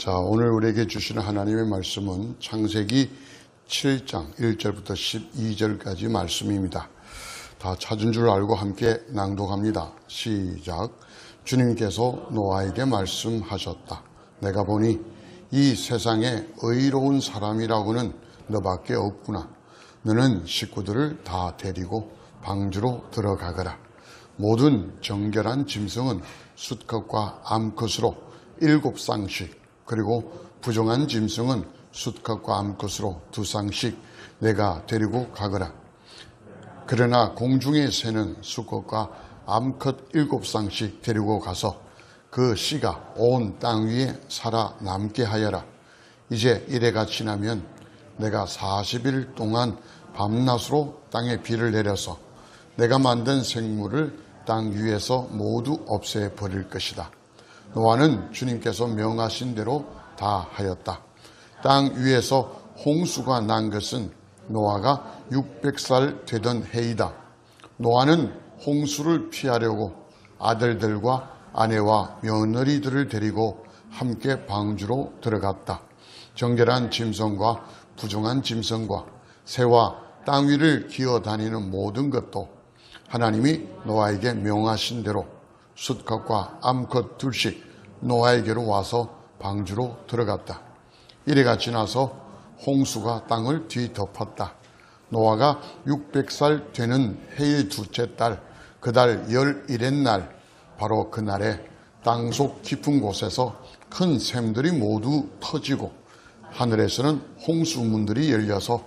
자, 오늘 우리에게 주시는 하나님의 말씀은 창세기 7장 1절부터 12절까지 말씀입니다. 다 찾은 줄 알고 함께 낭독합니다. 시작. 주님께서 노아에게 말씀하셨다. 내가 보니 이 세상에 의로운 사람이라고는 너밖에 없구나. 너는 식구들을 다 데리고 방주로 들어가거라. 모든 정결한 짐승은 수컷과 암컷으로 7쌍씩, 그리고 부정한 짐승은 수컷과 암컷으로 2쌍씩 내가 데리고 가거라. 그러나 공중의 새는 수컷과 암컷 7쌍씩 데리고 가서 그 씨가 온 땅 위에 살아남게 하여라. 이제 이래가 지나면 내가 40일 동안 밤낮으로 땅에 비를 내려서 내가 만든 생물을 땅 위에서 모두 없애버릴 것이다. 노아는 주님께서 명하신 대로 다 하였다. 땅 위에서 홍수가 난 것은 노아가 600살 되던 해이다. 노아는 홍수를 피하려고 아들들과 아내와 며느리들을 데리고 함께 방주로 들어갔다. 정결한 짐승과 부정한 짐승과 새와 땅 위를 기어다니는 모든 것도 하나님이 노아에게 명하신 대로 수컷과 암컷 둘씩 노아에게로 와서 방주로 들어갔다. 이래가 지나서 홍수가 땅을 뒤덮었다. 노아가 600살 되는 해의 둘째 달, 그달 11의 날, 바로 그날에 땅속 깊은 곳에서 큰 샘들이 모두 터지고 하늘에서는 홍수문들이 열려서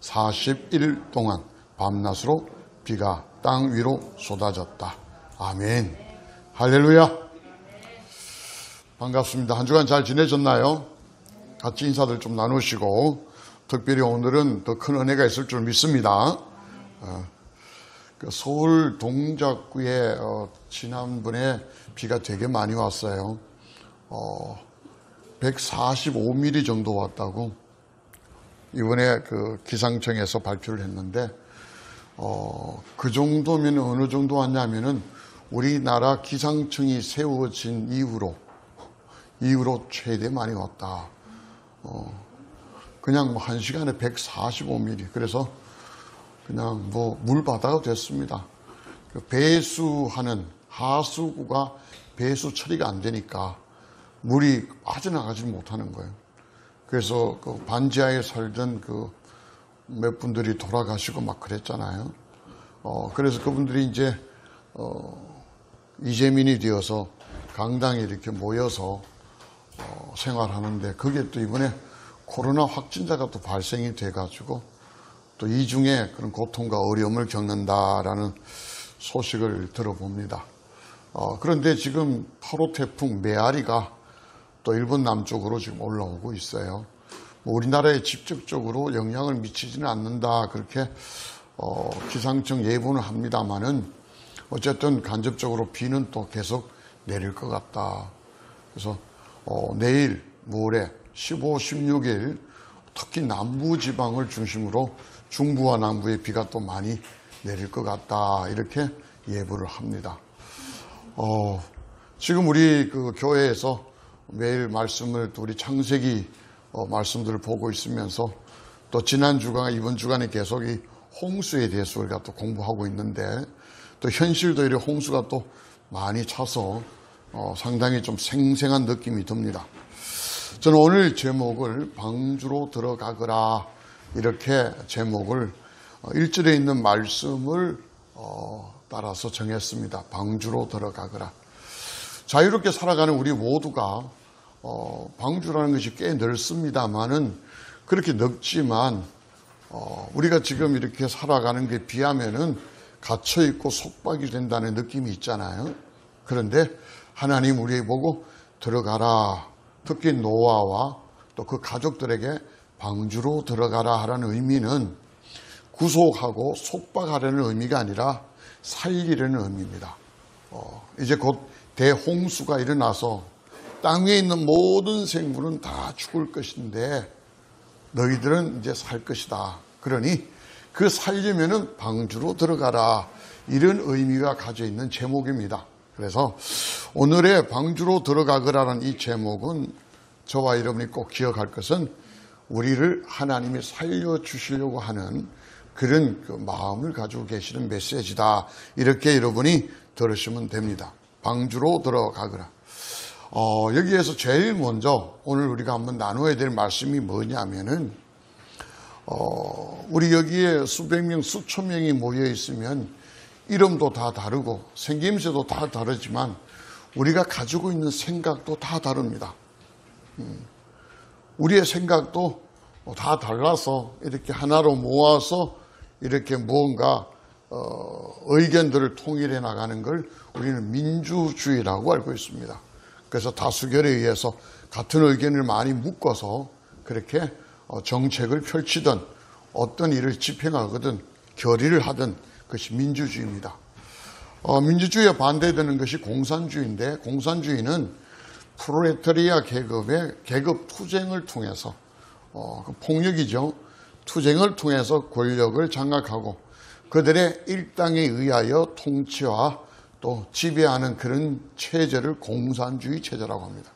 40일 동안 밤낮으로 비가 땅 위로 쏟아졌다. 아멘. 할렐루야. 반갑습니다. 한 주간 잘 지내셨나요? 같이 인사들 좀 나누시고, 특별히 오늘은 더 큰 은혜가 있을 줄 믿습니다. 서울 동작구에 지난번에 비가 되게 많이 왔어요. 145mm 정도 왔다고 이번에 그 기상청에서 발표를 했는데, 그 정도면 어느 정도 왔냐면은 우리나라 기상청이 세워진 이후로 최대 많이 왔다. 그냥 한 시간에 145mm. 그래서 그냥 물바다가 됐습니다. 배수하는 하수구가 배수 처리가 안 되니까 물이 빠져나가지 못하는 거예요. 그래서 그 반지하에 살던 몇 분들이 돌아가시고 막 그랬잖아요. 그래서 그분들이 이제 이재민이 되어서 강당에 이렇게 모여서 생활하는데, 그게 또 이번에 코로나 확진자가 또 발생이 돼가지고 또 이중에 그런 고통과 어려움을 겪는다라는 소식을 들어봅니다. 그런데 지금 8호 태풍 메아리가 또 일본 남쪽으로 지금 올라오고 있어요. 우리나라에 직접적으로 영향을 미치지는 않는다, 그렇게 기상청 예보는 합니다만은 어쨌든 간접적으로 비는 또 계속 내릴 것 같다. 그래서 내일 모레 15, 16일 특히 남부지방을 중심으로 중부와 남부에 비가 또 많이 내릴 것 같다, 이렇게 예보를 합니다. 지금 우리 그 교회에서 매일 말씀을, 또 우리 창세기 말씀들을 보고 있으면서 또 지난 주간, 이번 주간에 계속 이 홍수에 대해서 우리가 또 공부하고 있는데, 또 현실도 이렇게 홍수가 또 많이 차서 상당히 좀 생생한 느낌이 듭니다. 저는 오늘 제목을 방주로 들어가거라, 이렇게 제목을 1절에 있는 말씀을 따라서 정했습니다. 방주로 들어가거라. 자유롭게 살아가는 우리 모두가 방주라는 것이 꽤 넓습니다만은, 그렇게 넓지만 우리가 지금 이렇게 살아가는 게 비하면은 갇혀있고 속박이 된다는 느낌이 있잖아요. 그런데 하나님 우리에게 보고 들어가라, 특히 노아와 또 그 가족들에게 방주로 들어가라 하라는 의미는 구속하고 속박하려는 의미가 아니라 살리려는 의미입니다. 이제 곧 대홍수가 일어나서 땅 위에 있는 모든 생물은 다 죽을 것인데 너희들은 이제 살 것이다. 그러니 그 살려면은 방주로 들어가라, 이런 의미가 가져 있는 제목입니다. 그래서 오늘의 방주로 들어가거라는 이 제목은 저와 여러분이 꼭 기억할 것은 우리를 하나님이 살려주시려고 하는 그런 그 마음을 가지고 계시는 메시지다. 이렇게 여러분이 들으시면 됩니다. 방주로 들어가거라. 여기에서 제일 먼저 오늘 우리가 한번 나눠야 될 말씀이 뭐냐면은 우리 여기에 수백 명, 수천 명이 모여 있으면 이름도 다 다르고 생김새도 다 다르지만 우리가 가지고 있는 생각도 다 다릅니다. 우리의 생각도 다 달라서 이렇게 하나로 모아서 이렇게 무언가 의견들을 통일해 나가는 걸 우리는 민주주의라고 알고 있습니다. 그래서 다수결에 의해서 같은 의견을 많이 묶어서 그렇게 정책을 펼치든 어떤 일을 집행하거든 결의를 하든 그것이 민주주의입니다. 민주주의에 반대되는 것이 공산주의인데, 공산주의는 프롤레타리아 계급의 계급 투쟁을 통해서 폭력이죠. 투쟁을 통해서 권력을 장악하고 그들의 일당에 의하여 통치와 또 지배하는 그런 체제를 공산주의 체제라고 합니다.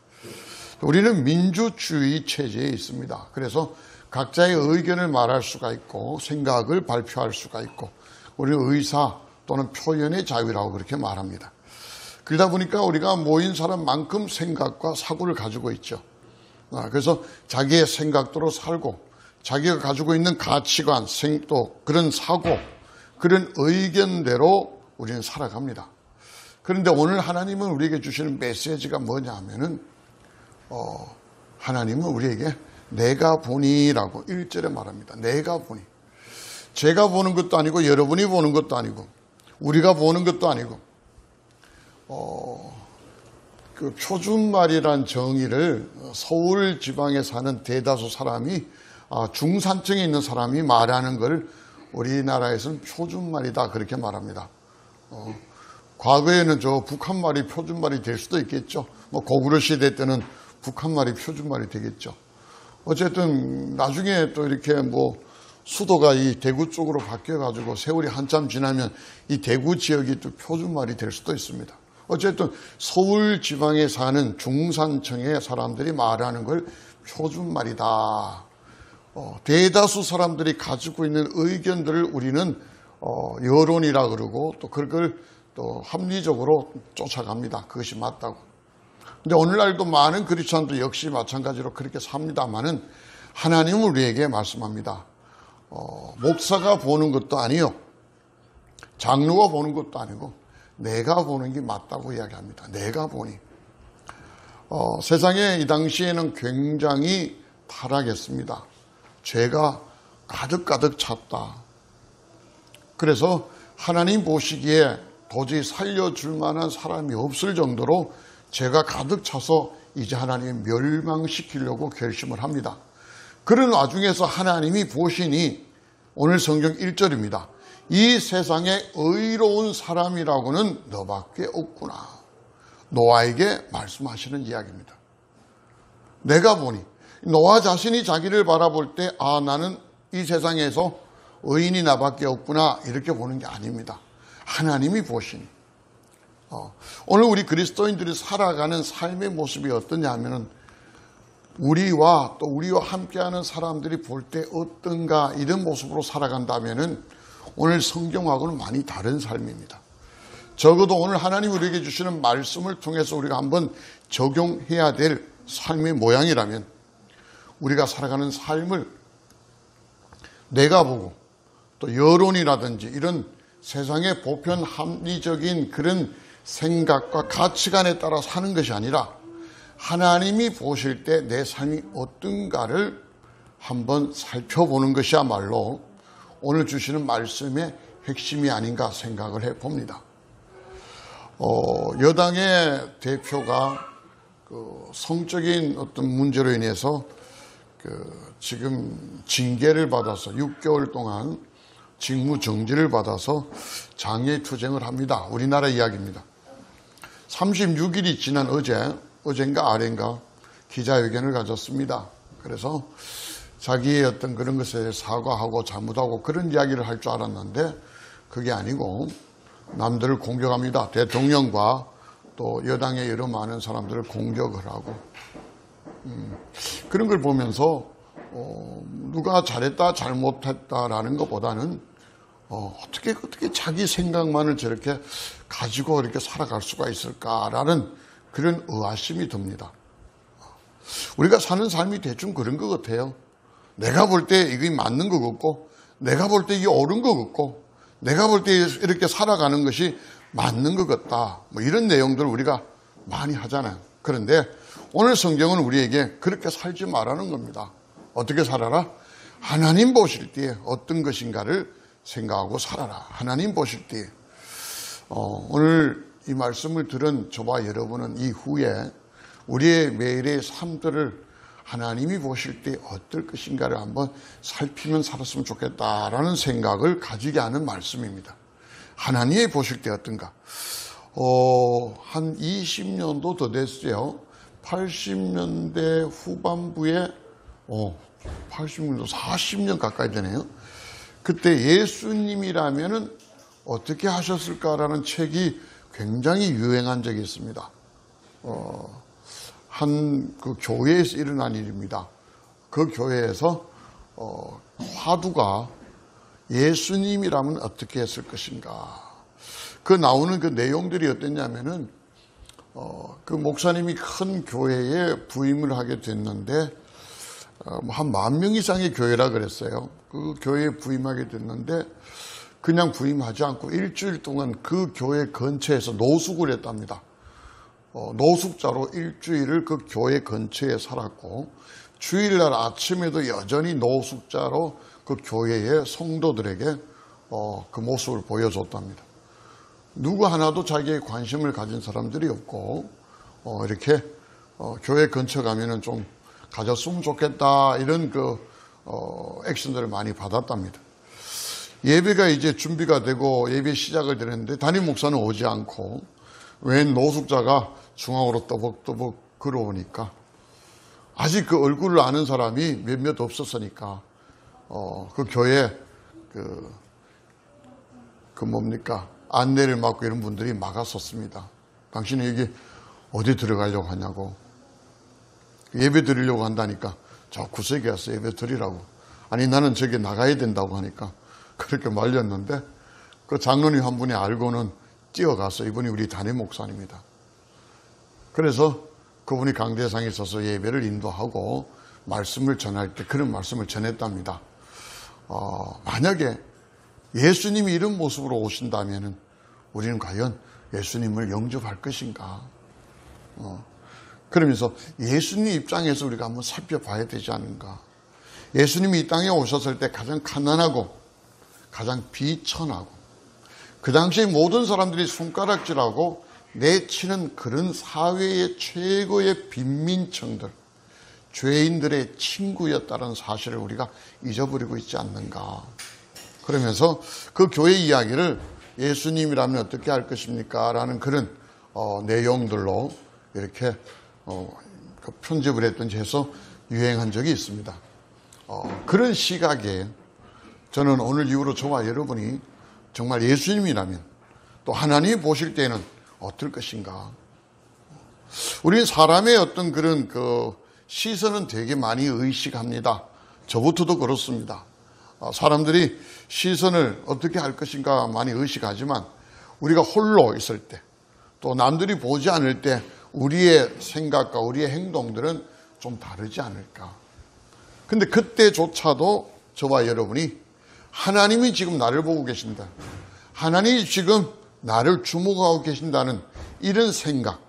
우리는 민주주의 체제에 있습니다. 그래서 각자의 의견을 말할 수가 있고 생각을 발표할 수가 있고 우리는 의사 또는 표현의 자유라고 그렇게 말합니다. 그러다 보니까 우리가 모인 사람만큼 생각과 사고를 가지고 있죠. 그래서 자기의 생각대로 살고 자기가 가지고 있는 가치관, 또 그런 사고, 그런 의견대로 우리는 살아갑니다. 그런데 오늘 하나님은 우리에게 주시는 메시지가 뭐냐 하면은 하나님은 우리에게 내가 보니라고 1절에 말합니다. 내가 보니. 제가 보는 것도 아니고 여러분이 보는 것도 아니고 우리가 보는 것도 아니고 그 표준말이란 정의를 서울 지방에 사는 대다수 사람이 중산층에 있는 사람이 말하는 걸 우리나라에서는 표준말이다 그렇게 말합니다. 과거에는 저 북한말이 표준말이 될 수도 있겠죠. 고구려 시대 때는 북한말이 표준말이 되겠죠. 어쨌든 나중에 또 이렇게 수도가 이 대구 쪽으로 바뀌어가지고 세월이 한참 지나면 이 대구 지역이 또 표준말이 될 수도 있습니다. 어쨌든 서울 지방에 사는 중산층의 사람들이 말하는 걸 표준말이다. 대다수 사람들이 가지고 있는 의견들을 우리는 여론이라 그러고 또 그걸 또 합리적으로 쫓아갑니다. 그것이 맞다고. 근데 오늘날도 많은 그리스도인도 역시 마찬가지로 그렇게 삽니다만은 하나님은 우리에게 말씀합니다. 목사가 보는 것도 아니요, 장로가 보는 것도 아니고 내가 보는 게 맞다고 이야기합니다. 내가 보니. 세상에 이 당시에는 굉장히 타락했습니다. 죄가 가득가득 찼다. 그래서 하나님 보시기에 도저히 살려줄 만한 사람이 없을 정도로 죄가 가득 차서 이제 하나님이 멸망시키려고 결심을 합니다. 그런 와중에서 하나님이 보시니 오늘 성경 1절입니다. 이 세상에 의로운 사람이라고는 너밖에 없구나. 노아에게 말씀하시는 이야기입니다. 내가 보니 노아 자신이 자기를 바라볼 때 나는 이 세상에서 의인이 나밖에 없구나 이렇게 보는 게 아닙니다. 하나님이 보시니 오늘 우리 그리스도인들이 살아가는 삶의 모습이 어떠냐 하면은 우리와 또 우리와 함께하는 사람들이 볼 때 어떤가 이런 모습으로 살아간다면은 오늘 성경하고는 많이 다른 삶입니다. 적어도 오늘 하나님 우리에게 주시는 말씀을 통해서 우리가 한번 적용해야 될 삶의 모양이라면 우리가 살아가는 삶을 내가 보고 또 여론이라든지 이런 세상의 보편 합리적인 그런 생각과 가치관에 따라 사는 것이 아니라 하나님이 보실 때 내 삶이 어떤가를 한번 살펴보는 것이야말로 오늘 주시는 말씀의 핵심이 아닌가 생각을 해봅니다. 여당의 대표가 성적인 어떤 문제로 인해서 지금 징계를 받아서 6개월 동안 직무 정지를 받아서 장애 투쟁을 합니다. 우리나라 이야기입니다. 36일이 지난 어젠가 아래인가 기자회견을 가졌습니다. 그래서 자기의 어떤 그런 것에 사과하고 잘못하고 그런 이야기를 할 줄 알았는데 그게 아니고 남들을 공격합니다. 대통령과 또 여당의 여러 많은 사람들을 공격을 하고 그런 걸 보면서 누가 잘했다 잘못했다라는 것보다는 어떻게 자기 생각만을 저렇게 가지고 이렇게 살아갈 수가 있을까라는 그런 의아심이 듭니다. 우리가 사는 삶이 대충 그런 것 같아요. 내가 볼 때 이게 맞는 것 같고, 내가 볼 때 이게 옳은 것 같고, 내가 볼 때 이렇게 살아가는 것이 맞는 것 같다. 뭐 이런 내용들을 우리가 많이 하잖아요. 그런데 오늘 성경은 우리에게 그렇게 살지 말라는 겁니다. 어떻게 살아라? 하나님 보실 때에 어떤 것인가를 생각하고 살아라. 하나님 보실 때에. 오늘 이 말씀을 들은 저와 여러분은 이후에 우리의 매일의 삶들을 하나님이 보실 때 어떨 것인가를 한번 살피면 살았으면 좋겠다라는 생각을 가지게 하는 말씀입니다. 하나님이 보실 때 어떤가? 한 20년도 더 됐어요. 80년대 후반부에 80년도 40년 가까이 되네요. 그때 예수님이라면은 어떻게 하셨을까라는 책이 굉장히 유행한 적이 있습니다. 그 교회에서 일어난 일입니다. 그 교회에서 화두가 예수님이라면 어떻게 했을 것인가. 그 나오는 그 내용들이 어땠냐면은 그 목사님이 큰 교회에 부임을 하게 됐는데 한 10,000명 이상의 교회라 그랬어요. 그 교회에 부임하게 됐는데 그냥 부임하지 않고 일주일 동안 그 교회 근처에서 노숙을 했답니다. 노숙자로 일주일을 그 교회 근처에 살았고 주일날 아침에도 여전히 노숙자로 그 교회의 성도들에게 그 모습을 보여줬답니다. 누구 하나도 자기의 관심을 가진 사람들이 없고 이렇게 교회 근처 가면은 좀 가졌으면 좋겠다 이런 액션들을 많이 받았답니다. 예배가 이제 준비가 되고 예배 시작을 되는데 담임 목사는 오지 않고 웬 노숙자가 중앙으로 떠벅떠벅 걸어오니까 아직 그 얼굴을 아는 사람이 몇몇 없었으니까 그 교회 안내를 맡고 이런 분들이 막았었습니다. 당신은 여기 어디 들어가려고 하냐고. 예배 드리려고 한다니까 저 구석에 가서 예배 드리라고. 아니 나는 저기 나가야 된다고 하니까 그렇게 말렸는데 그 장로님 한 분이 알고는 뛰어가서 이분이 우리 담임 목사님입니다. 그래서 그분이 강대상에 서서 예배를 인도하고 말씀을 전할 때 그런 말씀을 전했답니다. 만약에 예수님이 이런 모습으로 오신다면 우리는 과연 예수님을 영접할 것인가? 그러면서 예수님 입장에서 우리가 한번 살펴봐야 되지 않는가? 예수님이 이 땅에 오셨을 때 가장 가난하고 가장 비천하고 그 당시에 모든 사람들이 손가락질하고 내치는 그런 사회의 최고의 빈민층들, 죄인들의 친구였다는 사실을 우리가 잊어버리고 있지 않는가? 그러면서 그 교회 이야기를 예수님이라면 어떻게 할 것입니까? 라는 그런 내용들로 이렇게 그 편집을 했던지 해서 유행한 적이 있습니다. 그런 시각에 저는 오늘 이후로 저와 여러분이 정말 예수님이라면 또 하나님이 보실 때는 어떨 것인가? 우리는 사람의 어떤 그런 시선은 되게 많이 의식합니다. 저부터도 그렇습니다. 사람들이 시선을 어떻게 할 것인가 많이 의식하지만 우리가 홀로 있을 때 또 남들이 보지 않을 때 우리의 생각과 우리의 행동들은 좀 다르지 않을까. 근데 그때조차도 저와 여러분이 하나님이 지금 나를 보고 계신다. 하나님이 지금 나를 주목하고 계신다는 이런 생각,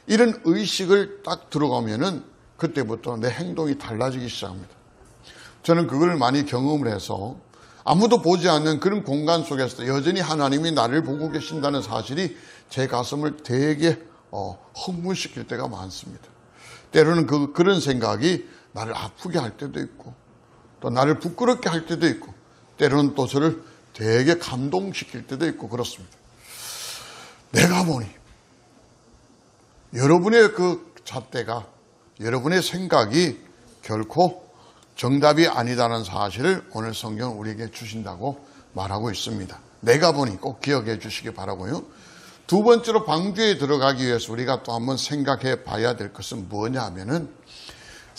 이런 의식을 딱 들어가면은 그때부터 내 행동이 달라지기 시작합니다. 저는 그걸 많이 경험을 해서 아무도 보지 않는 그런 공간 속에서 여전히 하나님이 나를 보고 계신다는 사실이 제 가슴을 되게 흥분시킬 때가 많습니다. 때로는 그런 생각이 나를 아프게 할 때도 있고 또 나를 부끄럽게 할 때도 있고 때로는 또 저를 되게 감동시킬 때도 있고 그렇습니다. 내가 보니 여러분의 그 잣대가 여러분의 생각이 결코 정답이 아니다는 사실을 오늘 성경은 우리에게 주신다고 말하고 있습니다. 내가 보니 꼭 기억해 주시기 바라고요. 두 번째로 방주에 들어가기 위해서 우리가 또 한번 생각해 봐야 될 것은 뭐냐 하면은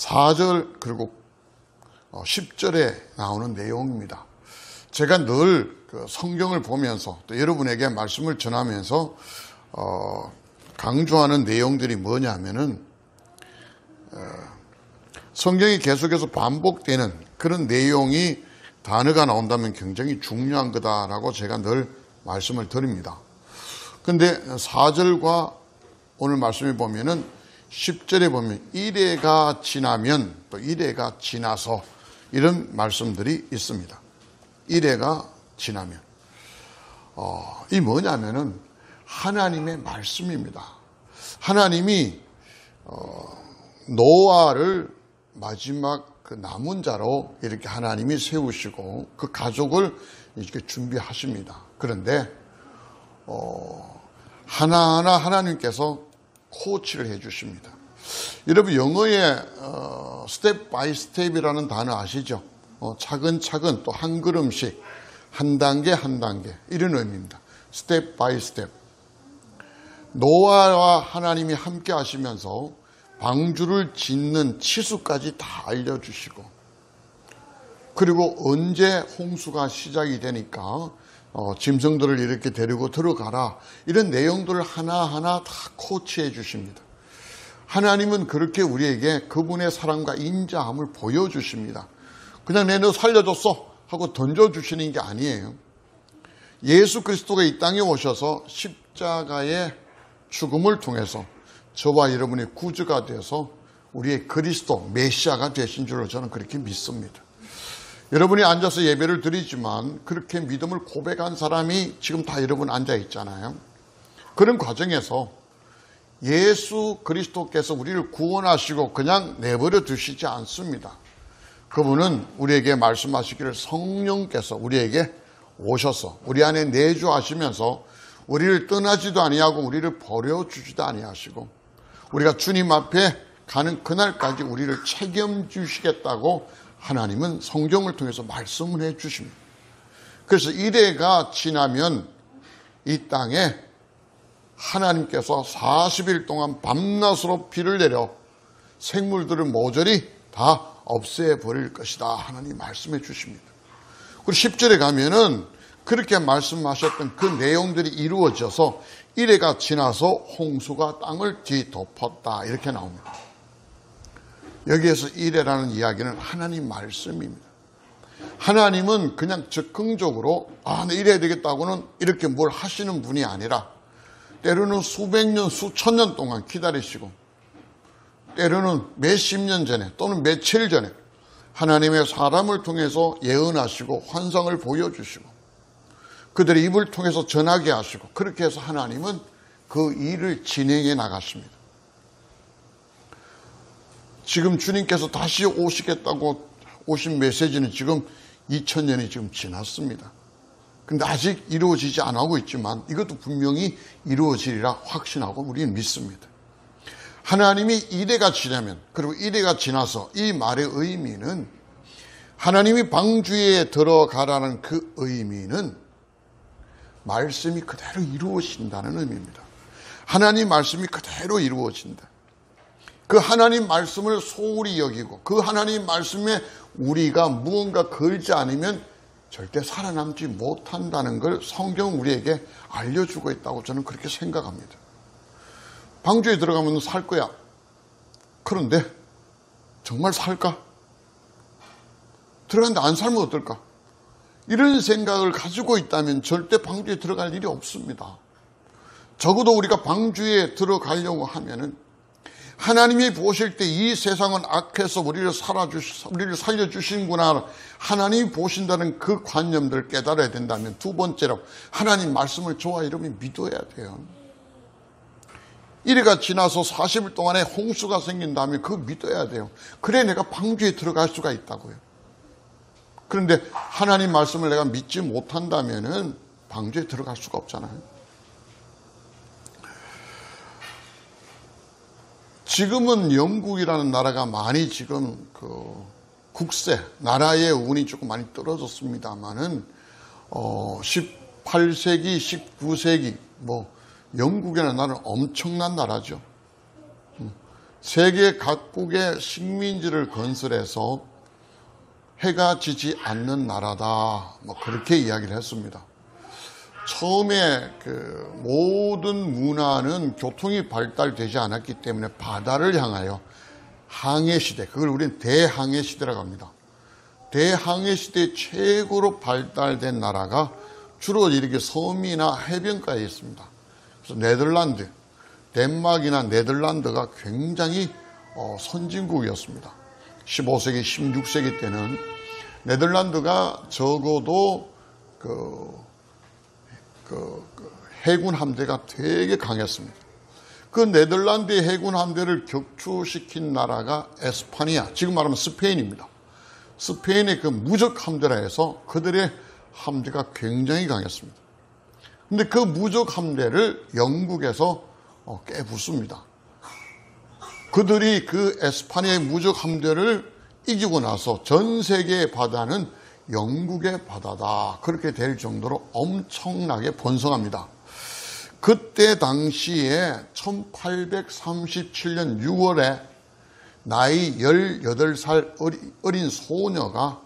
4절 그리고 10절에 나오는 내용입니다. 제가 늘 성경을 보면서 또 여러분에게 말씀을 전하면서 강조하는 내용들이 뭐냐면은 성경이 계속해서 반복되는 그런 내용이 단어가 나온다면 굉장히 중요한 거다라고 제가 늘 말씀을 드립니다. 근데 4절과 오늘 말씀에 보면은 10절에 보면 이래가 지나면 또 이래가 지나서 이런 말씀들이 있습니다. 이래가 지나면 이 뭐냐면은 하나님의 말씀입니다. 하나님이 노아를 마지막 그 남은 자로 이렇게 하나님이 세우시고 그 가족을 이렇게 준비하십니다. 그런데 하나하나 하나님께서 코치를 해주십니다. 여러분 영어에 스텝 바이 스텝이라는 단어 아시죠? 차근차근 또 한 걸음씩 한 단계 한 단계 이런 의미입니다. 스텝 바이 스텝. 노아와 하나님이 함께 하시면서 방주를 짓는 치수까지 다 알려주시고 그리고 언제 홍수가 시작이 되니까 짐승들을 이렇게 데리고 들어가라 이런 내용들을 하나하나 다 코치해 주십니다. 하나님은 그렇게 우리에게 그분의 사랑과 인자함을 보여주십니다. 그냥 너 살려줬어 하고 던져주시는 게 아니에요. 예수 그리스도가 이 땅에 오셔서 십자가의 죽음을 통해서 저와 여러분의 구주가 되어서 우리의 그리스도 메시아가 되신 줄로 저는 그렇게 믿습니다. 여러분이 앉아서 예배를 드리지만 그렇게 믿음을 고백한 사람이 지금 다 여러분 앉아 있잖아요. 그런 과정에서 예수 그리스도께서 우리를 구원하시고 그냥 내버려 두시지 않습니다. 그분은 우리에게 말씀하시기를 성령께서 우리에게 오셔서 우리 안에 내주하시면서 우리를 떠나지도 아니하고 우리를 버려주지도 아니하시고 우리가 주님 앞에 가는 그날까지 우리를 책임지시겠다고 하나님은 성경을 통해서 말씀을 해 주십니다. 그래서 이래가 지나면 이 땅에 하나님께서 40일 동안 밤낮으로 비를 내려 생물들을 모조리 다 없애버릴 것이다. 하나님 말씀해 주십니다. 그리고 10절에 가면은 그렇게 말씀하셨던 그 내용들이 이루어져서 이래가 지나서 홍수가 땅을 뒤덮었다. 이렇게 나옵니다. 여기에서 이래라는 이야기는 하나님 말씀입니다. 하나님은 그냥 즉흥적으로 이래야 되겠다고는 이렇게 뭘 하시는 분이 아니라 때로는 수백 년, 수천 년 동안 기다리시고 때로는 몇십 년 전에 또는 며칠 전에 하나님의 사람을 통해서 예언하시고 환상을 보여주시고 그들의 입을 통해서 전하게 하시고 그렇게 해서 하나님은 그 일을 진행해 나가십니다. 지금 주님께서 다시 오시겠다고 오신 메시지는 지금 2000년이 지금 지났습니다. 근데 아직 이루어지지 않고 있지만 이것도 분명히 이루어지리라 확신하고 우리는 믿습니다. 하나님이 이래가 지나면 그리고 이래가 지나서 이 말의 의미는 하나님이 방주에 들어가라는 그 의미는 말씀이 그대로 이루어진다는 의미입니다. 하나님 말씀이 그대로 이루어진다. 그 하나님 말씀을 소홀히 여기고 그 하나님 말씀에 우리가 무언가 걸지 않으면 절대 살아남지 못한다는 걸 성경은 우리에게 알려주고 있다고 저는 그렇게 생각합니다. 방주에 들어가면 살 거야. 그런데 정말 살까? 들어갔는데 안 살면 어떨까? 이런 생각을 가지고 있다면 절대 방주에 들어갈 일이 없습니다. 적어도 우리가 방주에 들어가려고 하면은 하나님이 보실 때 이 세상은 악해서 우리를 살려주시는구나. 하나님이 보신다는 그 관념들을 깨달아야 된다면 두 번째로 하나님 말씀을 저와 여러분이 믿어야 돼요. 이래가 지나서 40일 동안에 홍수가 생긴다면 그거 믿어야 돼요. 그래 내가 방주에 들어갈 수가 있다고요. 그런데 하나님 말씀을 내가 믿지 못한다면은 방주에 들어갈 수가 없잖아요. 지금은 영국이라는 나라가 많이 지금 국세, 나라의 운이 조금 많이 떨어졌습니다만은 18세기, 19세기 영국이라는 나라는 엄청난 나라죠. 세계 각국의 식민지를 건설해서 해가 지지 않는 나라다. 그렇게 이야기를 했습니다. 처음에 모든 문화는 교통이 발달되지 않았기 때문에 바다를 향하여 항해시대, 그걸 우리는 대항해시대라고 합니다. 대항해시대 최고로 발달된 나라가 주로 이렇게 섬이나 해변가에 있습니다. 그래서 네덜란드, 덴마크나 네덜란드가 굉장히 선진국이었습니다. 15세기, 16세기 때는 네덜란드가 적어도 해군 함대가 되게 강했습니다. 그 네덜란드의 해군 함대를 격추시킨 나라가 에스파니아, 지금 말하면 스페인입니다. 스페인의 그 무적 함대라 해서 그들의 함대가 굉장히 강했습니다. 근데 그 무적 함대를 영국에서 깨부숩니다. 그들이 그 에스파니아의 무적 함대를 이기고 나서 전 세계의 바다는 영국의 바다다. 그렇게 될 정도로 엄청나게 번성합니다. 그때 당시에 1837년 6월에 나이 18살 어린 소녀가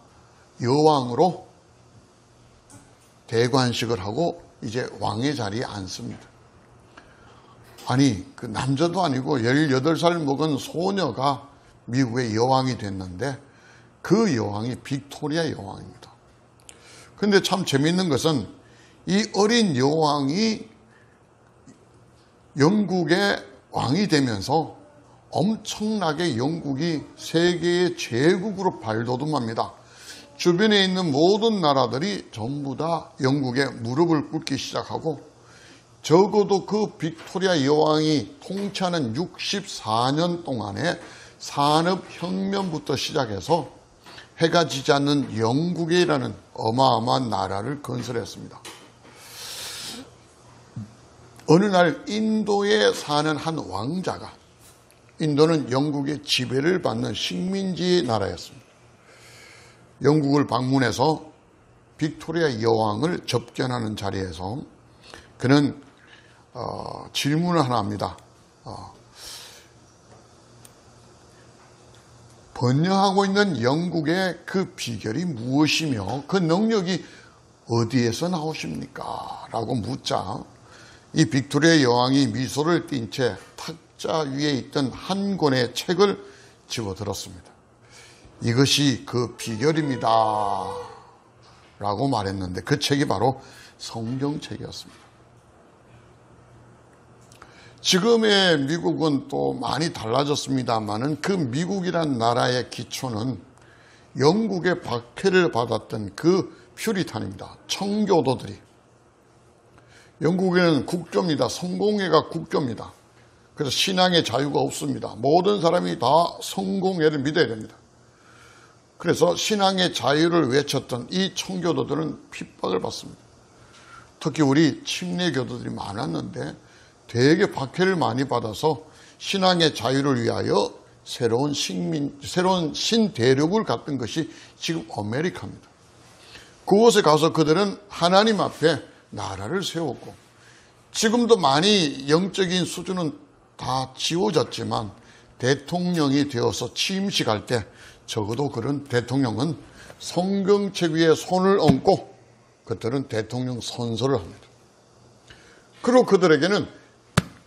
여왕으로 대관식을 하고 이제 왕의 자리에 앉습니다. 아니, 그 남자도 아니고 18살 먹은 소녀가 미국의 여왕이 됐는데 그 여왕이 빅토리아 여왕입니다. 근데 참 재미있는 것은 이 어린 여왕이 영국의 왕이 되면서 엄청나게 영국이 세계의 제국으로 발돋움합니다. 주변에 있는 모든 나라들이 전부 다 영국에 무릎을 꿇기 시작하고 적어도 그 빅토리아 여왕이 통치하는 64년 동안에 산업혁명부터 시작해서 해가 지지 않는 영국이라는 어마어마한 나라를 건설했습니다. 어느 날 인도에 사는 한 왕자가, 인도는 영국의 지배를 받는 식민지 나라였습니다. 영국을 방문해서 빅토리아 여왕을 접견하는 자리에서 그는 질문을 하나 합니다. 번영하고 있는 영국의 그 비결이 무엇이며 그 능력이 어디에서 나오십니까? 라고 묻자 이 빅토리아 여왕이 미소를 띤 채 탁자 위에 있던 한 권의 책을 집어들었습니다. 이것이 그 비결입니다. 라고 말했는데 그 책이 바로 성경책이었습니다. 지금의 미국은 또 많이 달라졌습니다만은 그 미국이란 나라의 기초는 영국의 박해를 받았던 그 퓨리탄입니다. 청교도들이. 영국에는 국교입니다. 성공회가 국교입니다. 그래서 신앙의 자유가 없습니다. 모든 사람이 다 성공회를 믿어야 됩니다. 그래서 신앙의 자유를 외쳤던 이 청교도들은 핍박을 받습니다. 특히 우리 침례교도들이 많았는데 되게 박해를 많이 받아서 신앙의 자유를 위하여 새로운 신대륙을 갖던 것이 지금 아메리카입니다. 그곳에 가서 그들은 하나님 앞에 나라를 세웠고 지금도 많이 영적인 수준은 다 지워졌지만 대통령이 되어서 취임식할 때 적어도 그런 대통령은 성경책 위에 손을 얹고 그들은 대통령 선서를 합니다. 그리고 그들에게는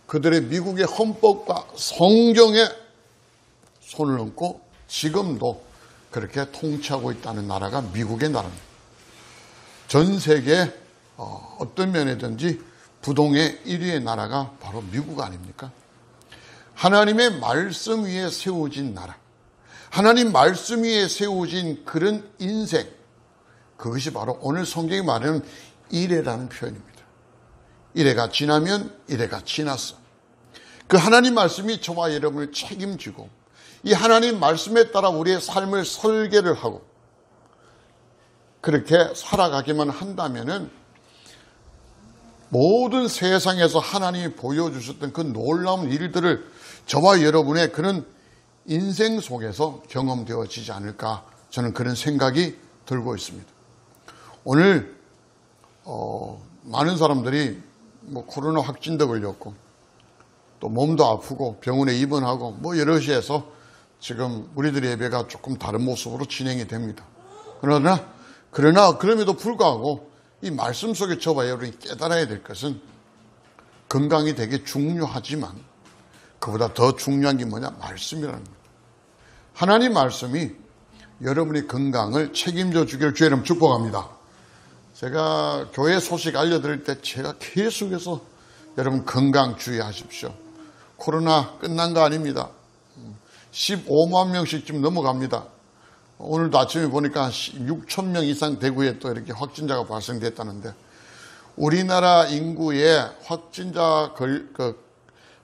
그들의 미국의 헌법과 성경에 손을 얹고 지금도 그렇게 통치하고 있다는 나라가 미국의 나라입니다. 전 세계 어떤 면에든지 부동의 1위의 나라가 바로 미국 아닙니까? 하나님의 말씀 위에 세워진 나라, 하나님 말씀 위에 세워진 그런 인생, 그것이 바로 오늘 성경이 말하는 이래라는 표현입니다. 이래가 지나면 이래가 지났어. 그 하나님 말씀이 저와 여러분을 책임지고 이 하나님 말씀에 따라 우리의 삶을 설계를 하고 그렇게 살아가기만 한다면은 모든 세상에서 하나님이 보여주셨던 그 놀라운 일들을 저와 여러분의 그런 인생 속에서 경험되어지지 않을까, 저는 그런 생각이 들고 있습니다. 오늘 많은 사람들이 코로나 확진도 걸렸고 또 몸도 아프고 병원에 입원하고 뭐 여럿이 해서 지금 우리들의 예배가 조금 다른 모습으로 진행이 됩니다. 그러나 그럼에도 불구하고 이 말씀 속에 저와 여러분이 깨달아야 될 것은 건강이 되게 중요하지만 그보다 더 중요한 게 뭐냐? 말씀이라는 거예요. 하나님 말씀이 여러분의 건강을 책임져 주기를 주의 이름 축복합니다. 제가 교회 소식 알려드릴 때 제가 계속해서 여러분 건강 주의하십시오. 코로나 끝난 거 아닙니다. 15만 명씩 지금 넘어갑니다. 오늘도 아침에 보니까 6천 명 이상 대구에 또 이렇게 확진자가 발생됐다는데 우리나라 인구의 확진자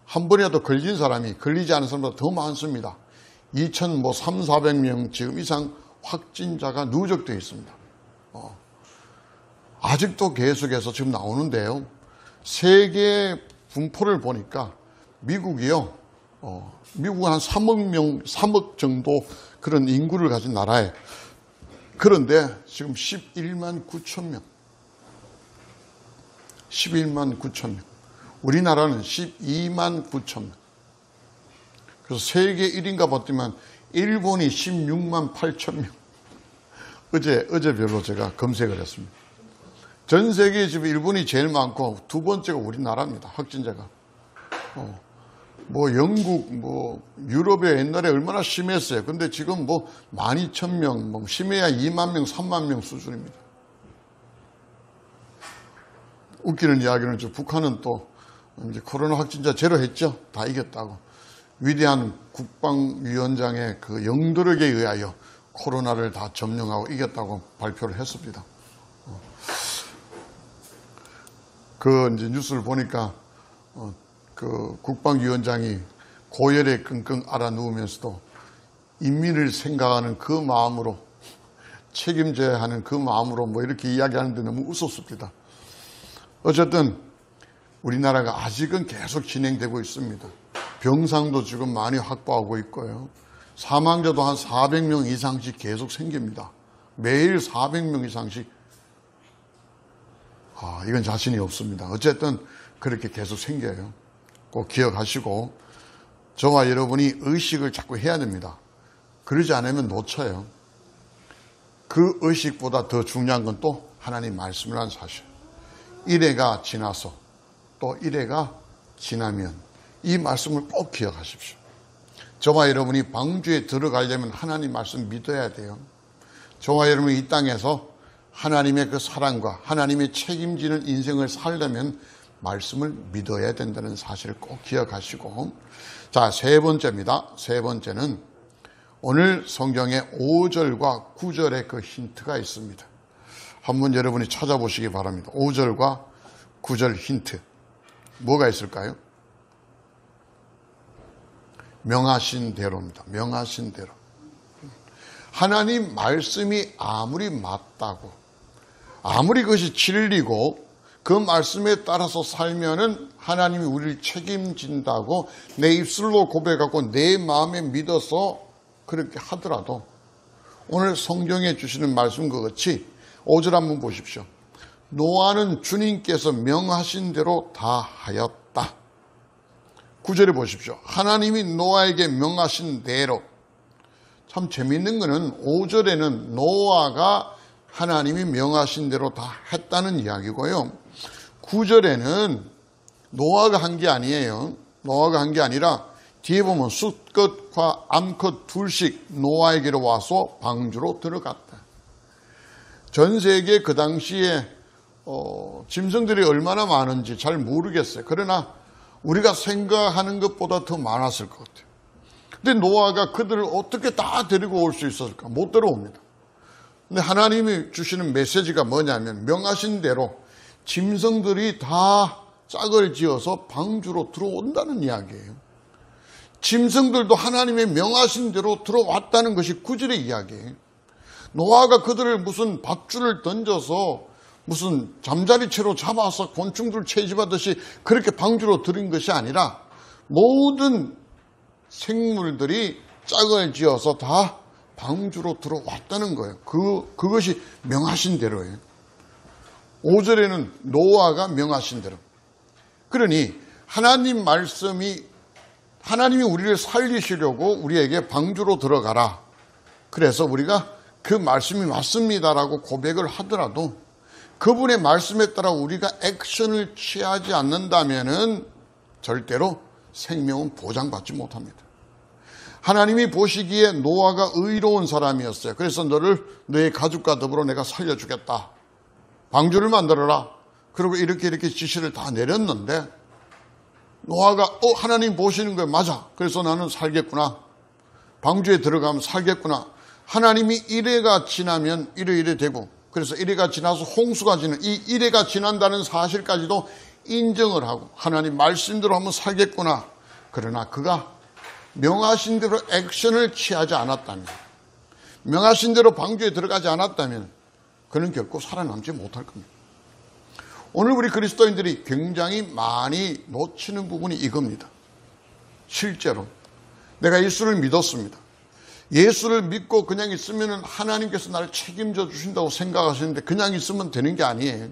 한 번이라도 걸린 사람이 걸리지 않은 사람보다 더 많습니다. 2,300명 지금 이상 확진자가 누적되어 있습니다. 아직도 계속해서 지금 나오는데요. 세계 분포를 보니까 미국이요. 미국은 한 3억 정도 그런 인구를 가진 나라에 그런데 지금 11만 9천 명. 11만 9천 명. 우리나라는 12만 9천 명. 그래서 세계 1위인가 봤더만 일본이 16만 8천 명. 어제별로 제가 검색을 했습니다. 전 세계에 지금 일본이 제일 많고 두 번째가 우리나라입니다. 확진자가. 뭐 영국, 뭐 유럽에 옛날에 얼마나 심했어요. 근데 지금 뭐 12,000명, 뭐 심해야 2만 명, 3만 명 수준입니다. 웃기는 이야기는 북한은 또 이제 코로나 확진자 제로 했죠. 다 이겼다고. 위대한 국방위원장의 그 영도력에 의하여 코로나를 다 점령하고 이겼다고 발표를 했습니다. 그 이제 뉴스를 보니까 그 국방위원장이 고열에 끙끙 앓아 누우면서도 인민을 생각하는 그 마음으로 책임져야 하는 그 마음으로 뭐 이렇게 이야기하는데 너무 웃었습니다. 어쨌든 우리나라가 아직은 계속 진행되고 있습니다. 병상도 지금 많이 확보하고 있고요. 사망자도 한 400명 이상씩 계속 생깁니다. 매일 400명 이상씩. 이건 자신이 없습니다. 어쨌든 그렇게 계속 생겨요. 꼭 기억하시고 저와 여러분이 의식을 자꾸 해야 됩니다. 그러지 않으면 놓쳐요. 그 의식보다 더 중요한 건 또 하나님 말씀이라는 사실. 이래가 지나서 또 이래가 지나면 이 말씀을 꼭 기억하십시오. 저와 여러분이 방주에 들어가려면 하나님 말씀 믿어야 돼요. 저와 여러분이 이 땅에서 하나님의 그 사랑과 하나님의 책임지는 인생을 살려면 말씀을 믿어야 된다는 사실을 꼭 기억하시고, 자, 세 번째입니다. 세 번째는 오늘 성경의 5절과 9절에 그 힌트가 있습니다. 한번 여러분이 찾아보시기 바랍니다. 5절과 9절 힌트. 뭐가 있을까요? 명하신 대로입니다. 명하신 대로. 하나님 말씀이 아무리 맞다고, 아무리 그것이 진리고 그 말씀에 따라서 살면은 하나님이 우리를 책임진다고 내 입술로 고백하고 내 마음에 믿어서 그렇게 하더라도 오늘 성경에 주시는 말씀과 같이 5절 한번 보십시오. 노아는 주님께서 명하신 대로 다 하였다. 9절에 보십시오. 하나님이 노아에게 명하신 대로. 참 재미있는 것은 5절에는 노아가 하나님이 명하신 대로 다 했다는 이야기고요. 9절에는 노아가 한 게 아니에요. 노아가 한 게 아니라 뒤에 보면 숫것과 암컷 둘씩 노아에게로 와서 방주로 들어갔다. 전 세계 그 당시에 짐승들이 얼마나 많은지 잘 모르겠어요. 그러나 우리가 생각하는 것보다 더 많았을 것 같아요. 근데 노아가 그들을 어떻게 다 데리고 올 수 있었을까? 못 데려옵니다. 근데 하나님이 주시는 메시지가 뭐냐면 명하신 대로 짐승들이 다 짝을 지어서 방주로 들어온다는 이야기예요. 짐승들도 하나님의 명하신 대로 들어왔다는 것이 9절의 이야기예요. 노아가 그들을 무슨 밧줄을 던져서 무슨 잠자리채로 잡아서 곤충들 채집하듯이 그렇게 방주로 들인 것이 아니라 모든 생물들이 짝을 지어서 다 방주로 들어왔다는 거예요. 그것이 명하신 대로예요. 5절에는 노아가 명하신 대로. 그러니 하나님 말씀이 하나님이 우리를 살리시려고 우리에게 방주로 들어가라. 그래서 우리가 그 말씀이 맞습니다라고 고백을 하더라도 그분의 말씀에 따라 우리가 액션을 취하지 않는다면은 절대로 생명은 보장받지 못합니다. 하나님이 보시기에 노아가 의로운 사람이었어요. 그래서 너의 가족과 더불어 내가 살려주겠다. 방주를 만들어라. 그리고 이렇게 지시를 다 내렸는데 노아가 하나님 보시는 거예요. 맞아. 그래서 나는 살겠구나. 방주에 들어가면 살겠구나. 하나님이 이래가 지나면 이래 되고 그래서 이래가 지나서 홍수가 지는 이 이래가 지난다는 사실까지도 인정을 하고 하나님 말씀대로 한번 살겠구나. 그러나 그가 명하신 대로 액션을 취하지 않았다면 명하신 대로 방주에 들어가지 않았다면 그는 결코 살아남지 못할 겁니다. 오늘 우리 그리스도인들이 굉장히 많이 놓치는 부분이 이겁니다. 실제로 내가 예수를 믿었습니다. 예수를 믿고 그냥 있으면 하나님께서 나를 책임져 주신다고 생각하시는데 그냥 있으면 되는 게 아니에요.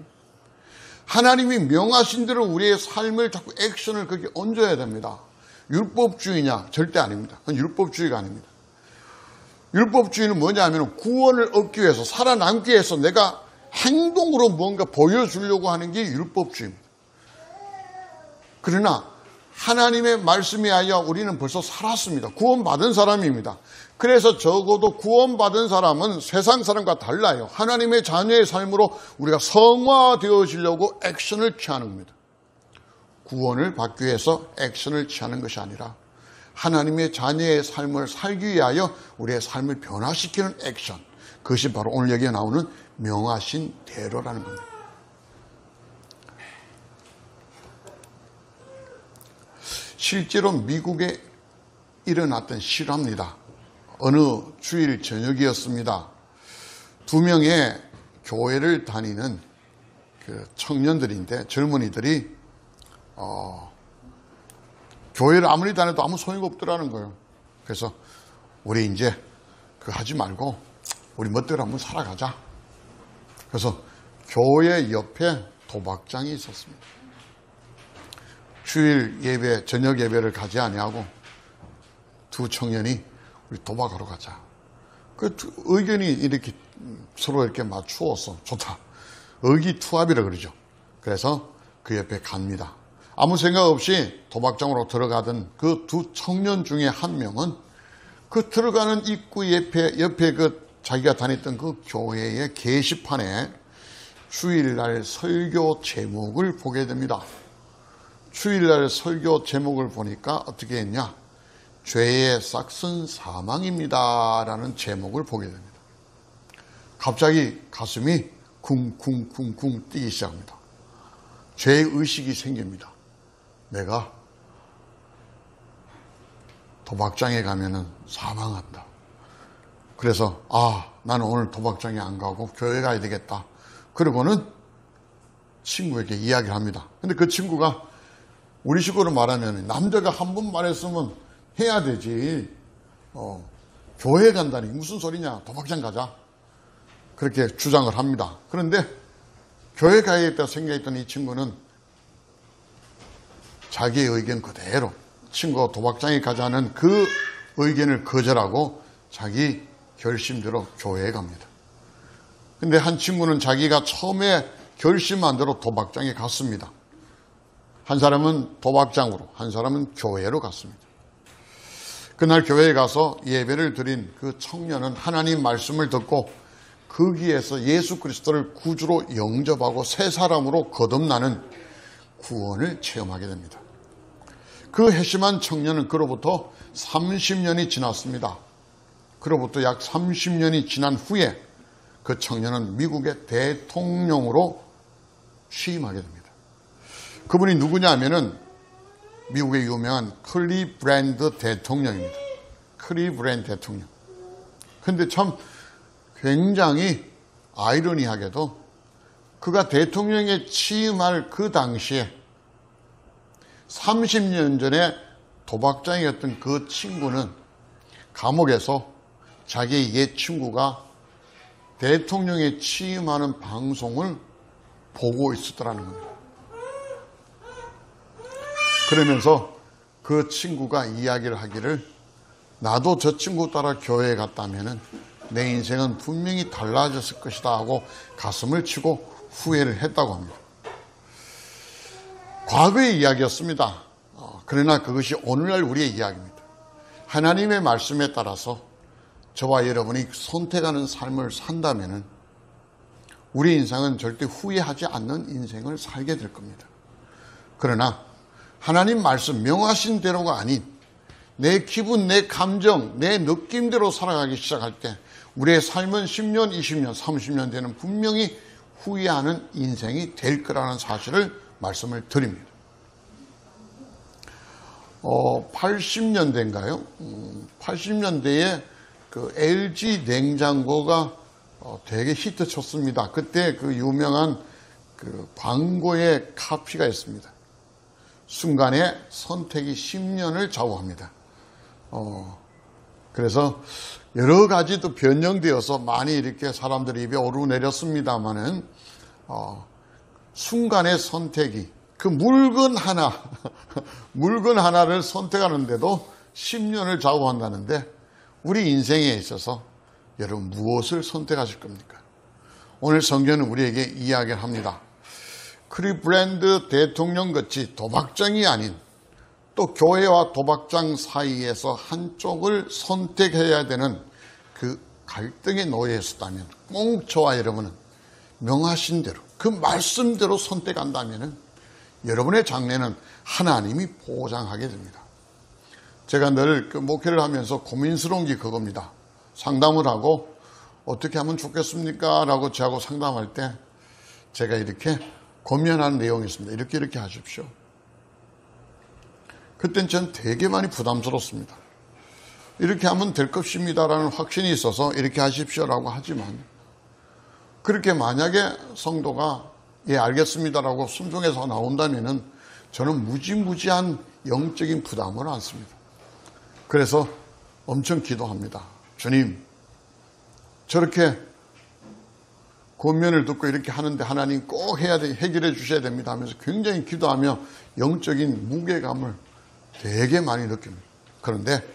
하나님이 명하신 대로 우리의 삶을 자꾸 액션을 거기에 얹어야 됩니다. 율법주의냐? 절대 아닙니다. 그건 율법주의가 아닙니다. 율법주의는 뭐냐 하면 구원을 얻기 위해서 살아남기 위해서 내가 행동으로 뭔가 보여주려고 하는 게 율법주의입니다. 그러나 하나님의 말씀에 하여 우리는 벌써 살았습니다. 구원받은 사람입니다. 그래서 적어도 구원받은 사람은 세상 사람과 달라요. 하나님의 자녀의 삶으로 우리가 성화되어지려고 액션을 취하는 겁니다. 구원을 받기 위해서 액션을 취하는 것이 아니라 하나님의 자녀의 삶을 살기 위하여 우리의 삶을 변화시키는 액션. 그것이 바로 오늘 여기에 나오는 명하신 대로라는 겁니다. 실제로 미국에 일어났던 실화입니다. 어느 주일 저녁이었습니다. 2명의 교회를 다니는 그 청년들인데 젊은이들이 교회를 아무리 다녀도 아무 소용이 없더라는 거예요. 그래서 우리 이제 그거 하지 말고 우리 멋대로 한번 살아가자. 그래서 교회 옆에 도박장이 있었습니다. 주일 예배, 저녁 예배를 가지 아니하고 두 청년이 우리 도박하러 가자. 그 의견이 이렇게 서로 이렇게 맞추어서 좋다. 의기투합이라 그러죠. 그래서 그 옆에 갑니다. 아무 생각 없이 도박장으로 들어가던 그 두 청년 중에 한 명은 그 들어가는 입구 옆에 그 자기가 다녔던 그 교회의 게시판에 주일날 설교 제목을 보게 됩니다. 주일날 설교 제목을 보니까 어떻게 했냐? 죄의 싹슨 사망입니다. 라는 제목을 보게 됩니다. 갑자기 가슴이 쿵쿵쿵쿵 뛰기 시작합니다. 죄의식이 생깁니다. 내가 도박장에 가면은 사망한다. 그래서 나는 오늘 도박장에 안 가고 교회 가야 되겠다. 그러고는 친구에게 이야기를 합니다. 근데 그 친구가 우리식으로 말하면 남자가 한 번 말했으면 해야 되지. 교회 간다니 무슨 소리냐. 도박장 가자. 그렇게 주장을 합니다. 그런데 교회 가야겠다 생각했던 이 친구는 자기의 의견 그대로 친구가 도박장에 가자는 그 의견을 거절하고 자기 결심대로 교회에 갑니다. 근데 한 친구는 자기가 처음에 결심한 대로 도박장에 갔습니다. 한 사람은 도박장으로, 한 사람은 교회로 갔습니다. 그날 교회에 가서 예배를 드린 그 청년은 하나님 말씀을 듣고 거기에서 예수 그리스도를 구주로 영접하고 새 사람으로 거듭나는 구원을 체험하게 됩니다. 그 회심한 청년은 그로부터 30년이 지났습니다. 그로부터 약 30년이 지난 후에 그 청년은 미국의 대통령으로 취임하게 됩니다. 그분이 누구냐 하면은 미국의 유명한 클리브랜드 대통령입니다. 클리브랜드 대통령. 근데 참 굉장히 아이러니하게도 그가 대통령에 취임할 그 당시에 30년 전에 도박장이었던 그 친구는 감옥에서 자기의 옛 친구가 대통령에 취임하는 방송을 보고 있었더라는 겁니다. 그러면서 그 친구가 이야기를 하기를 나도 저 친구 따라 교회에 갔다면 내 인생은 분명히 달라졌을 것이다 하고 가슴을 치고 후회를 했다고 합니다. 과거의 이야기였습니다. 그러나 그것이 오늘날 우리의 이야기입니다. 하나님의 말씀에 따라서 저와 여러분이 선택하는 삶을 산다면 우리 인생은 절대 후회하지 않는 인생을 살게 될 겁니다. 그러나 하나님 말씀 명하신 대로가 아닌 내 기분, 내 감정, 내 느낌대로 살아가기 시작할 때 우리의 삶은 10년, 20년, 30년 되는 분명히 후회하는 인생이 될 거라는 사실을 말씀을 드립니다. 80년대인가요? 80년대에 그 LG 냉장고가 되게 히트 쳤습니다. 그때 그 유명한 그 광고의 카피가 있습니다. 순간의 선택이 10년을 좌우합니다. 그래서 여러 가지 또 변형되어서 많이 이렇게 사람들이 입에 오르내렸습니다만은 순간의 선택이 그 물건 하나를 선택하는데도 10년을 좌우한다는데 우리 인생에 있어서 여러분 무엇을 선택하실 겁니까? 오늘 성경은 우리에게 이야기를 합니다. 클리블랜드 대통령같이 도박장이 아닌 또 교회와 도박장 사이에서 한쪽을 선택해야 되는 그 갈등에 놓여 있었다면 꼭 저와 여러분은 명하신 대로 그 말씀대로 선택한다면 여러분의 장래는 하나님이 보장하게 됩니다. 제가 늘 그 목회를 하면서 고민스러운 게 그겁니다. 상담을 하고 어떻게 하면 좋겠습니까? 라고 저하고 상담할 때 제가 이렇게 고민하는 내용이 있습니다. 이렇게 하십시오. 그땐 전 되게 많이 부담스럽습니다. 이렇게 하면 될 것입니다라는 확신이 있어서 이렇게 하십시오라고 하지만 그렇게 만약에 성도가 예 알겠습니다라고 순종해서 나온다면 저는 무지무지한 영적인 부담을 안습니다. 그래서 엄청 기도합니다. 주님, 저렇게 권면을 듣고 이렇게 하는데 하나님 꼭 해결해 주셔야 됩니다 하면서 굉장히 기도하며 영적인 무게감을 되게 많이 느낍니다. 그런데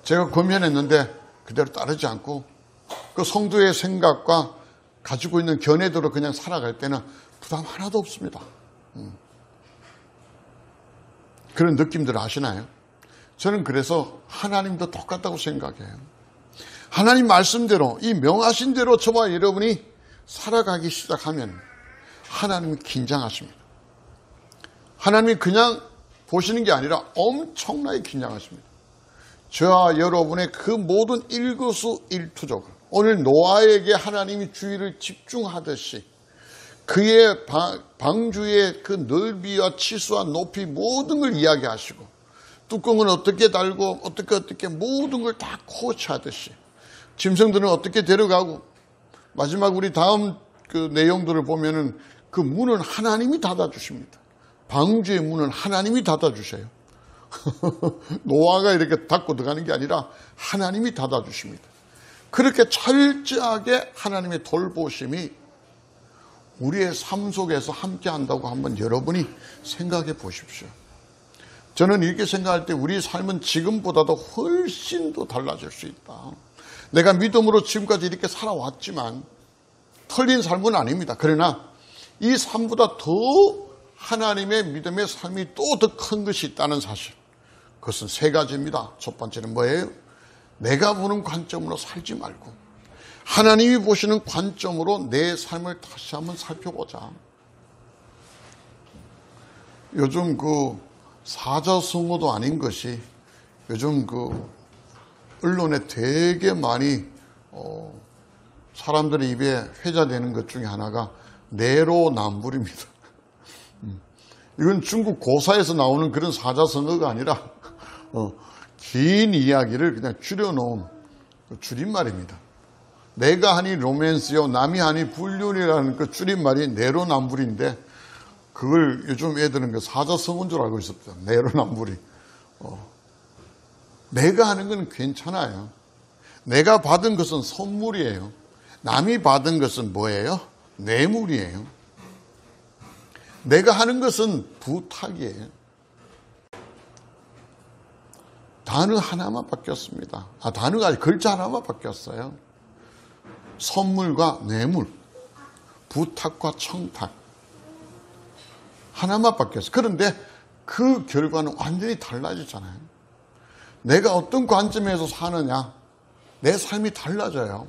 제가 권면했는데 그대로 따르지 않고 그 성도의 생각과 가지고 있는 견해대로 그냥 살아갈 때는 부담 하나도 없습니다. 그런 느낌들 아시나요? 저는 그래서 하나님도 똑같다고 생각해요. 하나님 말씀대로 이 명하신 대로 저와 여러분이 살아가기 시작하면 하나님이 긴장하십니다. 하나님이 그냥 보시는 게 아니라 엄청나게 긴장하십니다. 저와 여러분의 그 모든 일거수일투족을 오늘 노아에게 하나님이 주의를 집중하듯이 그의 방주의 그 넓이와 치수와 높이 모든 걸 이야기하시고 뚜껑은 어떻게 달고 어떻게 모든 걸 다 코치하듯이 짐승들은 어떻게 데려가고 마지막 우리 다음 그 내용들을 보면은 그 문은 하나님이 닫아주십니다. 방주의 문은 하나님이 닫아주세요. 노아가 이렇게 닫고 들어가는 게 아니라 하나님이 닫아주십니다. 그렇게 철저하게 하나님의 돌보심이 우리의 삶 속에서 함께 한다고 한번 여러분이 생각해 보십시오. 저는 이렇게 생각할 때 우리 삶은 지금보다도 훨씬 더 달라질 수 있다. 내가 믿음으로 지금까지 이렇게 살아왔지만 틀린 삶은 아닙니다. 그러나 이 삶보다 더 하나님의 믿음의 삶이 또 더 큰 것이 있다는 사실. 그것은 세 가지입니다. 첫 번째는 뭐예요? 내가 보는 관점으로 살지 말고 하나님이 보시는 관점으로 내 삶을 다시 한번 살펴보자. 요즘 그 사자성어도 아닌 것이 요즘 그 언론에 되게 많이 사람들의 입에 회자되는 것 중에 하나가 내로남불입니다. 이건 중국 고사에서 나오는 그런 사자성어가 아니라 긴 이야기를 그냥 줄여놓은 줄임말입니다. 내가 하니 로맨스요 남이 하니 불륜이라는 그 줄임말이 내로남불인데 그걸 요즘 애들은 그 사자성어인 줄 알고 있었죠. 내로남불이. 내가 하는 건 괜찮아요. 내가 받은 것은 선물이에요. 남이 받은 것은 뭐예요? 뇌물이에요. 내가 하는 것은 부탁이에요. 단어 하나만 바뀌었습니다. 단어가 아니라 글자 하나만 바뀌었어요. 선물과 뇌물, 부탁과 청탁 하나만 바뀌었어요. 그런데 그 결과는 완전히 달라지잖아요. 내가 어떤 관점에서 사느냐, 내 삶이 달라져요.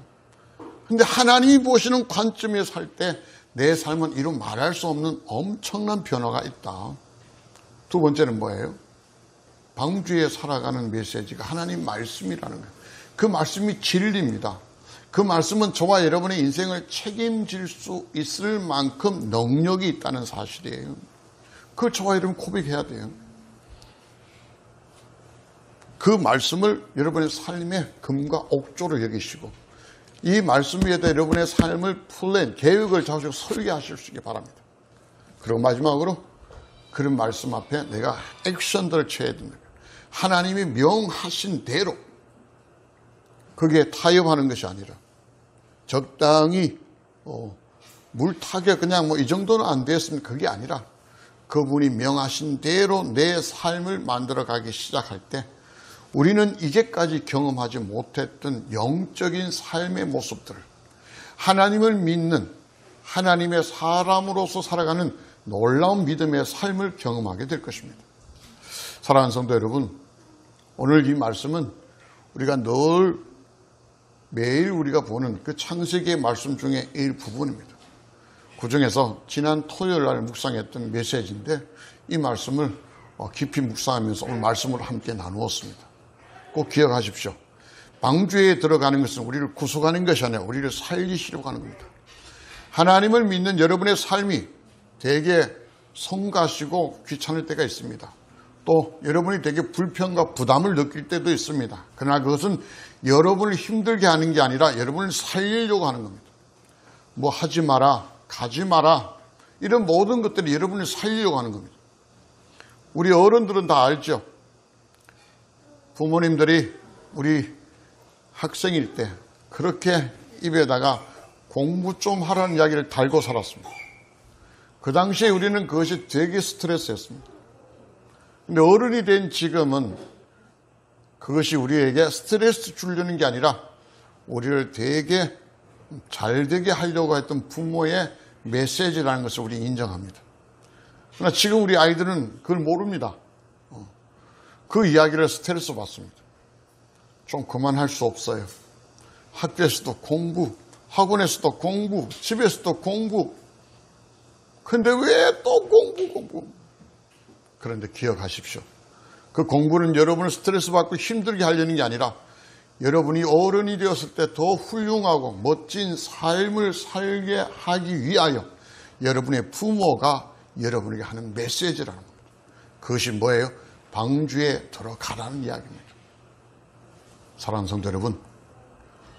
근데 하나님이 보시는 관점에서 살 때 내 삶은 이루 말할 수 없는 엄청난 변화가 있다. 두 번째는 뭐예요? 방주에 살아가는 메시지가 하나님 말씀이라는 거예요. 그 말씀이 진리입니다. 그 말씀은 저와 여러분의 인생을 책임질 수 있을 만큼 능력이 있다는 사실이에요. 그걸 저와 여러분 고백해야 돼요. 그 말씀을 여러분의 삶의 금과 옥조로 여기시고 이 말씀 위에다 여러분의 삶을 플랜, 계획을 잡으시고 설계하실 수 있게 바랍니다. 그리고 마지막으로 그런 말씀 앞에 내가 액션들을 취해야 된다. 하나님이 명하신 대로 그게 타협하는 것이 아니라 적당히 물타기 그냥 이 정도는 안 됐으면 그게 아니라 그분이 명하신 대로 내 삶을 만들어가기 시작할 때 우리는 이제까지 경험하지 못했던 영적인 삶의 모습들을 하나님을 믿는 하나님의 사람으로서 살아가는 놀라운 믿음의 삶을 경험하게 될 것입니다. 사랑하는 성도 여러분, 오늘 이 말씀은 우리가 매일 우리가 보는 그 창세기의 말씀 중에 일부분입니다. 그 중에서 지난 토요일 날 묵상했던 메시지인데 이 말씀을 깊이 묵상하면서 오늘 말씀을 함께 나누었습니다. 꼭 기억하십시오. 방주에 들어가는 것은 우리를 구속하는 것이 아니라 우리를 살리시려고 하는 겁니다. 하나님을 믿는 여러분의 삶이 되게 성가시고 귀찮을 때가 있습니다. 또 여러분이 되게 불편과 부담을 느낄 때도 있습니다. 그러나 그것은 여러분을 힘들게 하는 게 아니라 여러분을 살리려고 하는 겁니다. 하지 마라, 가지 마라, 이런 모든 것들이 여러분을 살리려고 하는 겁니다. 우리 어른들은 다 알죠. 부모님들이 우리 학생일 때 그렇게 입에다가 공부 좀 하라는 이야기를 달고 살았습니다. 그 당시에 우리는 그것이 되게 스트레스였습니다. 근데 어른이 된 지금은 그것이 우리에게 스트레스 주려는 게 아니라 우리를 되게 잘 되게 하려고 했던 부모의 메시지라는 것을 우리 인정합니다. 그러나 지금 우리 아이들은 그걸 모릅니다. 그 이야기를 스트레스 받습니다. 좀 그만할 수 없어요. 학교에서도 공부, 학원에서도 공부, 집에서도 공부. 근데 왜 또 공부? 그런데 기억하십시오. 그 공부는 여러분을 스트레스 받고 힘들게 하려는 게 아니라 여러분이 어른이 되었을 때 더 훌륭하고 멋진 삶을 살게 하기 위하여 여러분의 부모가 여러분에게 하는 메시지라는 겁니다. 그것이 뭐예요? 방주에 들어가라는 이야기입니다. 사랑하는 성도 여러분,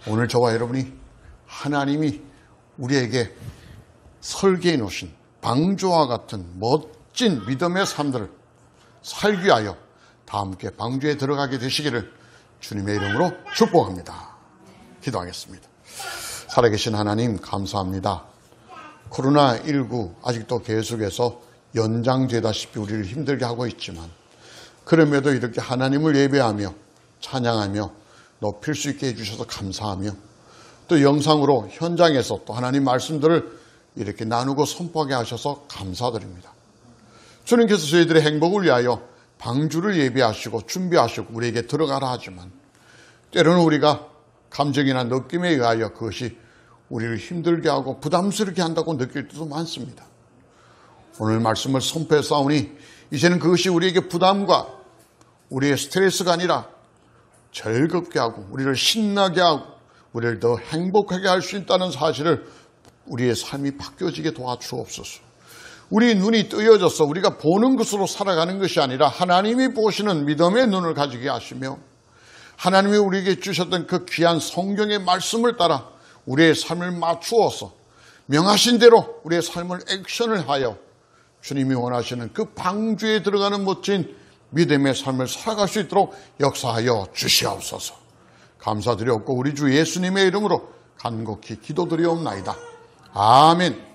오늘 저와 여러분이 하나님이 우리에게 설계해 놓으신 방주와 같은 멋진 믿음의 삶들을 살기 위하여 다 함께 방주에 들어가게 되시기를 주님의 이름으로 축복합니다. 기도하겠습니다. 살아계신 하나님 감사합니다. 코로나19 아직도 계속해서 연장되다시피 우리를 힘들게 하고 있지만 그럼에도 이렇게 하나님을 예배하며 찬양하며 높일 수 있게 해주셔서 감사하며 또 영상으로 현장에서 또 하나님 말씀들을 이렇게 나누고 선포하게 하셔서 감사드립니다. 주님께서 저희들의 행복을 위하여 방주를 예배하시고 준비하시고 우리에게 들어가라 하지만 때로는 우리가 감정이나 느낌에 의하여 그것이 우리를 힘들게 하고 부담스럽게 한다고 느낄 때도 많습니다. 오늘 말씀을 선포해 싸우니 이제는 그것이 우리에게 부담과 우리의 스트레스가 아니라 즐겁게 하고 우리를 신나게 하고 우리를 더 행복하게 할 수 있다는 사실을 우리의 삶이 바뀌어지게 도와주옵소서. 우리 눈이 뜨여져서 우리가 보는 것으로 살아가는 것이 아니라 하나님이 보시는 믿음의 눈을 가지게 하시며 하나님이 우리에게 주셨던 그 귀한 성경의 말씀을 따라 우리의 삶을 맞추어서 명하신 대로 우리의 삶을 액션을 하여 주님이 원하시는 그 방주에 들어가는 멋진 믿음의 삶을 살아갈 수 있도록 역사하여 주시옵소서. 감사드렸고 우리 주 예수님의 이름으로 간곡히 기도드리옵나이다. 아멘.